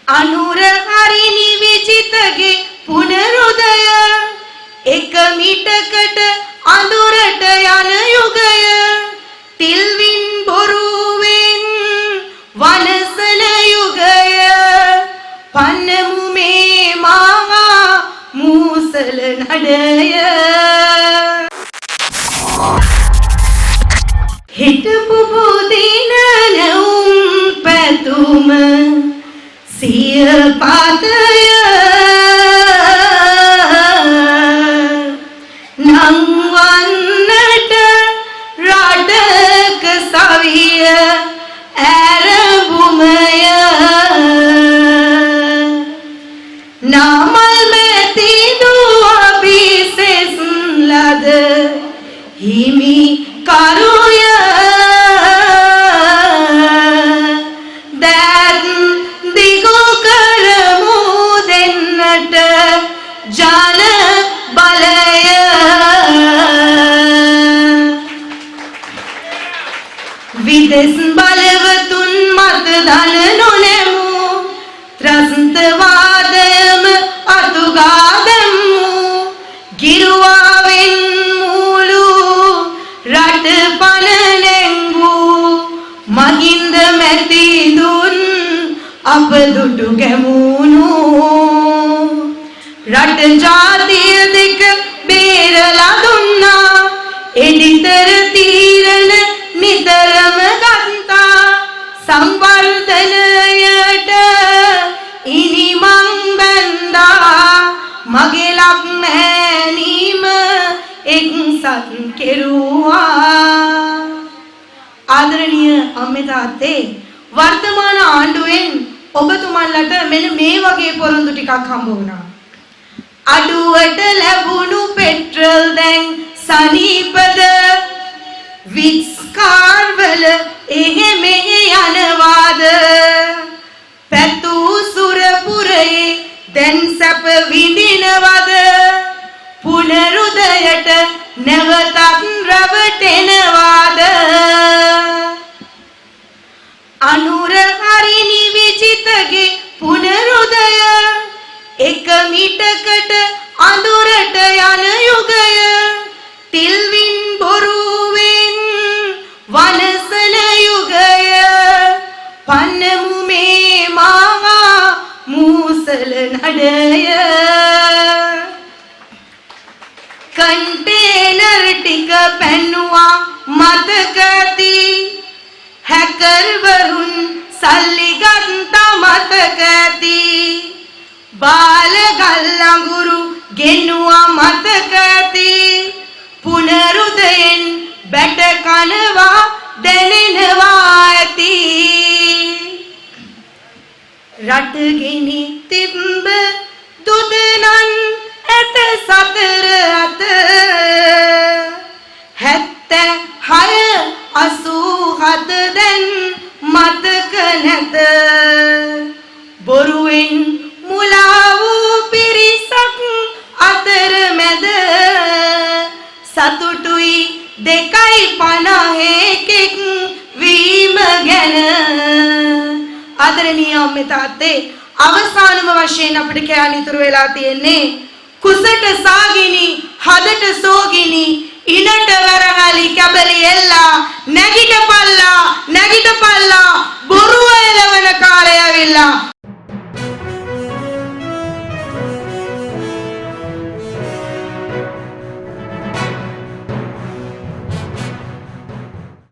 අනුර හරිනි විචිතගේ පුනරුදය එක මිටකට අඳුරට යන යුගය තිල්වින් බොරුවෙන් වනසන යුගය පන්නමු මේ මහා මූසල නඩය හිටපු පුදින නැවුම් පැතුම සිය පාතය නංවන්නට රටක සවිය ඇරඹුමය නාමල් මැති දුව පිසෙස් ලද හිමි කරුය දැත් දිගු කරමු දෙන්නට ජන බලය විදෙස් බලවතුන් මත ධන නොනැමු ත්‍රස්තවාදයම අතුගාදමු ගිරුවාවෙන් මුළු රට පන නැංගූ මහින්ද මැතිදුන් අප දුටු ගැමුණු රට ජාතිය දෙක බේරලා දුන්නා එඩිතර තීරණ නිතරම ගත්තා සංවර්ධනයට ඉනිමං බැන්දා මගේ ලක්මෑනීම එක්සත් කෙරුවා ආදරණීය අම්මේ තාත්තේ වර්තමාන ආණ්ඩුවෙන් ඔබතුමන්ලට මෙන්න මේ වගේ පොරොන්දු ටිකක් හම්බ වුණා අඩුවට ලැබුණු පෙට්‍රල් දැන් සනීපද වික්ස් කාර් වල එහෙ මෙහෙ යනවාද පැතු සුරපුරේ දැන් සැප විඳිනවද පුනරුදයට නැවතත් රැවටෙනවාද අනුර හරිනි විචිතගේ පුනරුදය එක මිටකට අඳුරට යන යුගය තිල්වින් බොරුවෙන් වනසන යුගය පන්නමු මේ මහා මූසල නඩය කන්ටේනර් ටික පැන්නුවා මතකති හැකර්වරුන් සල්ලි ගත්තා මතකති බාලගල් අඟුරු ගෙන්නුවා මතකති පුනරුදයෙන් බැට කනවා දැනෙනවා ඇති රට ගෙනි තිබ්බ දුදනන් ඇත සතර අත 76 දැන් මතක නැත බොරුවෙන් මුලා වූ පිරිසක් අතර මැද සතුටුයි 2.50 වීම ගැන ආදරණීය අම්මේ තාත්තේ අවසානම වශයෙන් අපිට කියන්න ඉතුරු වෙලා තියෙන්නේ කුසට සාගිනි හදට සෝගිනි ඉනට වරහලි කැබලි එල්ලා නැගිටපල්ලා බොරුව එළවන කාලය ඇවිල්ලා